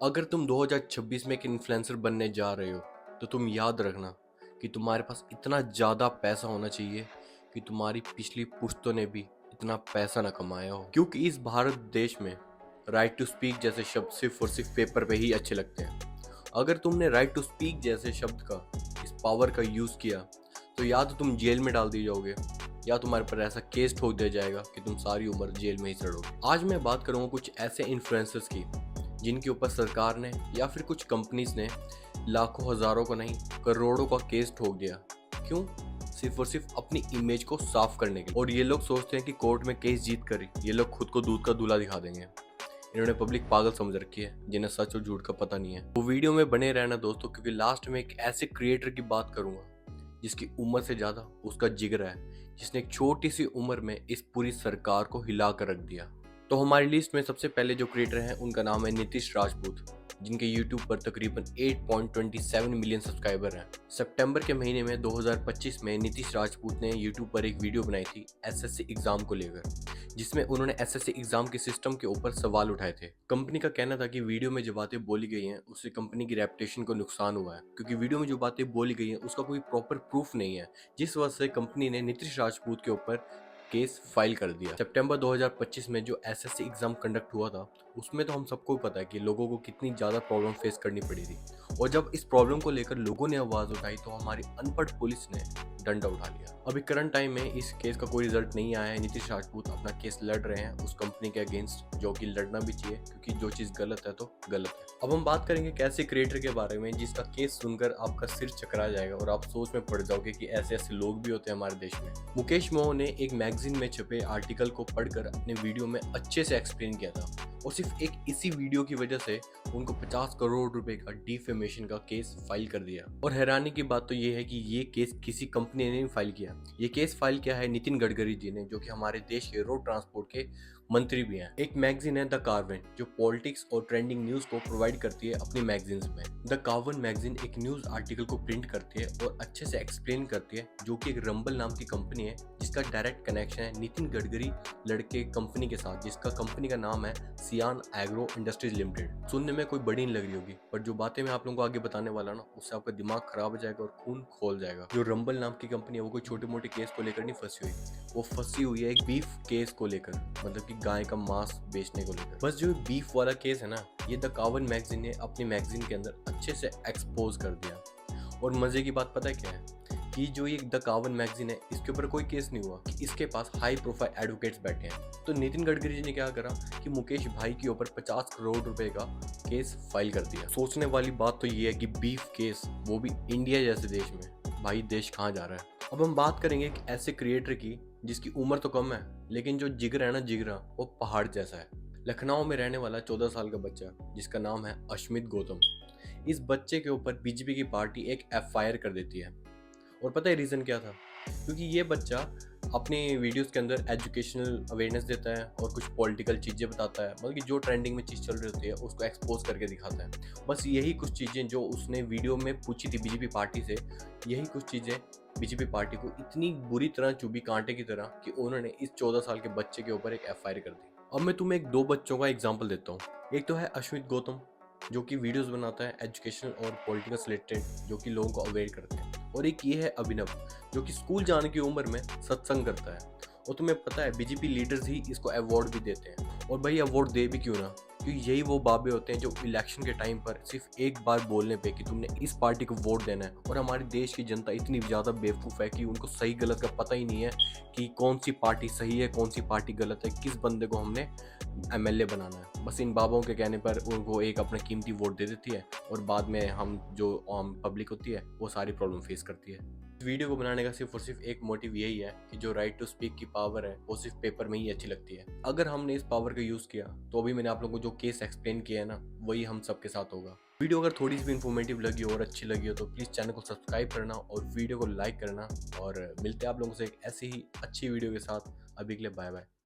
अगर तुम 2026 में एक इन्फ्लुएंसर बनने जा रहे हो तो तुम याद रखना कि तुम्हारे पास इतना ज़्यादा पैसा होना चाहिए कि तुम्हारी पिछली पुश्तों ने भी इतना पैसा ना कमाया हो, क्योंकि इस भारत देश में राइट टू स्पीक जैसे शब्द सिर्फ और सिर्फ पेपर पे ही अच्छे लगते हैं। अगर तुमने राइट टू स्पीक जैसे शब्द का, इस पावर का यूज़ किया तो या तो तुम जेल में डाल दिए जाओगे या तुम्हारे पर ऐसा केस ठोक दिया जाएगा कि तुम सारी उम्र जेल में ही सड़ोगे। आज मैं बात करूंगा कुछ ऐसे इन्फ्लुएंसर्स की जिनके ऊपर सरकार ने या फिर कुछ कंपनीज ने लाखों हजारों को नहीं करोड़ों का केस ठोक दिया। क्यों? सिर्फ और सिर्फ अपनी इमेज को साफ करने के लिए। और ये लोग सोचते हैं कि कोर्ट में केस जीत कर ये लोग खुद को दूध का दूल्हा दिखा देंगे। इन्होंने पब्लिक पागल समझ रखी है जिन्हें सच और झूठ का पता नहीं है। वो वीडियो में बने रहना दोस्तों, क्योंकि लास्ट में एक ऐसे क्रिएटर की बात करूंगा जिसकी उम्र से ज्यादा उसका जिगर है, जिसने एक छोटी सी उम्र में इस पूरी सरकार को हिला कर रख दिया। तो हमारी लिस्ट में सबसे पहले जो क्रिएटर हैं उनका नाम है नीतीश राजपूत, जिनके YouTube पर तकरीबन 8.27 मिलियन सब्सक्राइबर हैं। सितंबर के महीने में 2025 में नीतीश राजपूत ने YouTube पर एक वीडियो बनाई थी एसएससी एग्जाम को लेकर, जिसमें उन्होंने एसएससी एग्जाम के सिस्टम के ऊपर सवाल उठाए थे। कंपनी का कहना था कि वीडियो में जो बातें बोली गई हैं उससे कंपनी की रेपुटेशन को नुकसान हुआ है, क्योंकि वीडियो में जो बातें बोली गई हैं उसका कोई प्रॉपर प्रूफ नहीं है, जिस वजह से कंपनी ने नीतीश राजपूत के ऊपर केस फाइल कर दिया। सितंबर 2025 में जो एसएससी एग्जाम कंडक्ट हुआ था उसमें तो हम सबको पता है कि लोगों को कितनी ज़्यादा प्रॉब्लम फेस करनी पड़ी थी, और जब इस प्रॉब्लम को लेकर लोगों ने आवाज़ उठाई तो हमारी अनपढ़ पुलिस ने डंडा उठा लिया। अभी करंट टाइम में इस केस का कोई रिजल्ट नहीं आया है। नीतीश राजपूत अपना केस लड़ रहे हैं उस कंपनी के अगेंस्ट, जो कि लड़ना भी चाहिए क्योंकि जो चीज़ गलत है तो गलत है। अब हम बात करेंगे कैसे क्रिएटर के बारे में जिसका केस सुनकर आपका सिर चकरा जाएगा और आप सोच में पड़ जाओगे कि ऐसे ऐसे लोग भी होते हैं हमारे देश में। मुकेश मोह ने एक मैगजीन में छपे आर्टिकल को पढ़कर अपने वीडियो में अच्छे से एक्सप्लेन किया था, और सिर्फ एक इसी वीडियो की वजह से उनको 50 करोड़ रुपए का डिफेमेशन का केस फाइल कर दिया। और हैरानी की बात तो ये है कि ये केस किसी कंपनी ने नहीं फाइल किया, ये केस फाइल किया है नितिन गडकरी जी ने, जो कि हमारे देश के रोड ट्रांसपोर्ट के मंत्री भी हैं। एक मैगजीन है द कार्वन, जो पॉलिटिक्स और ट्रेंडिंग न्यूज को प्रोवाइड करती है अपनी मैगजीन्स में। द कार्वन मैगजीन एक न्यूज आर्टिकल को प्रिंट करती है और अच्छे से एक्सप्लेन करती है, जो कि एक रंबल नाम की कंपनी है जिसका डायरेक्ट कनेक्शन है नितिन गडकरी लड़के कंपनी के साथ, जिसका कंपनी का नाम है सियान एग्रो इंडस्ट्रीज लिमिटेड। सुनने में कोई बड़ी नहीं लग रही होगी, पर जो बातें मैं आप लोगों को आगे बताने वाला ना, उससे आपका दिमाग खराब हो जाएगा और खून खोल जाएगा। जो रंबल नाम की कंपनी है वो कोई छोटे मोटे केस को लेकर नहीं फंसी हुई, वो फंसी हुई है एक बीफ केस को लेकर, मतलब कि गाय का मांस बेचने को लेकर। बस जो बीफ वाला केस है ना, ये द कार्वन मैगजीन ने अपनी मैगजीन के अंदर अच्छे से एक्सपोज कर दिया। और मजे की बात पता है क्या है, कि जो ये द कार्वन मैगजीन है इसके ऊपर कोई केस नहीं हुआ, कि इसके पास हाई प्रोफाइल एडवोकेट्स बैठे हैं। तो नितिन गडकरी जी ने क्या करा कि मुकेश भाई के ऊपर 50 करोड़ रुपए का केस फाइल कर दिया। सोचने वाली बात तो ये है कि बीफ केस, वो भी इंडिया जैसे देश में। भाई देश कहाँ जा रहा है। अब हम बात करेंगे एक ऐसे क्रिएटर की जिसकी उम्र तो कम है, लेकिन जो जिगर है ना, जिगरा वो पहाड़ जैसा है। लखनऊ में रहने वाला 14 साल का बच्चा जिसका नाम है अश्मित गौतम, इस बच्चे के ऊपर बीजेपी की पार्टी एक एफआईआर कर देती है। और पता है रीज़न क्या था? क्योंकि ये बच्चा अपने वीडियोस के अंदर एजुकेशनल अवेयरनेस देता है और कुछ पॉलिटिकल चीज़ें बताता है, मतलब कि जो ट्रेंडिंग में चीज़ चल रही होती है उसको एक्सपोज करके दिखाता है। बस यही कुछ चीज़ें जो उसने वीडियो में पूछी थी बीजेपी पार्टी से, यही कुछ चीज़ें बीजेपी पार्टी को इतनी बुरी तरह चुभी कांटे की तरह कि उन्होंने इस 14 साल के बच्चे के ऊपर एक एफआईआर कर दी। अब मैं तुम्हें एक दो बच्चों का एग्जाम्पल देता हूँ। एक तो है अश्वित गौतम, जो कि वीडियोस बनाता है एजुकेशनल और पॉलिटिकल से रिलेटेड, जो कि लोगों को अवेयर करते हैं। और एक ये है अभिनव, जो कि स्कूल जाने की उम्र में सत्संग करता है। और तुम्हें पता है बीजेपी लीडर्स ही इसको अवार्ड भी देते हैं। और भाई अवार्ड दे भी क्यों ना, क्योंकि यही वो बाबे होते हैं जो इलेक्शन के टाइम पर सिर्फ एक बार बोलने पे कि तुमने इस पार्टी को वोट देना है, और हमारे देश की जनता इतनी ज़्यादा बेवकूफ़ है कि उनको सही गलत का पता ही नहीं है कि कौन सी पार्टी सही है कौन सी पार्टी गलत है, किस बंदे को हमने एमएलए बनाना है। बस इन बाबों के कहने पर उनको एक अपना कीमती वोट दे देती है, और बाद में हम जो आम पब्लिक होती है वो सारी प्रॉब्लम फेस करती है। इस वीडियो को बनाने का सिर्फ और सिर्फ एक मोटिव यही है कि जो राइट टू स्पीक की पावर है वो सिर्फ पेपर में ही अच्छी लगती है। अगर हमने इस पावर का यूज़ किया तो अभी मैंने आप लोगों को जो केस एक्सप्लेन किया है ना, वही हम सबके साथ होगा। वीडियो अगर थोड़ी सी भी इन्फॉर्मेटिव लगी हो और अच्छी लगी हो तो प्लीज़ चैनल को सब्सक्राइब करना और वीडियो को लाइक करना। और मिलते हैं आप लोगों से एक ऐसी ही अच्छी वीडियो के साथ। अभी के लिए बाय बाय।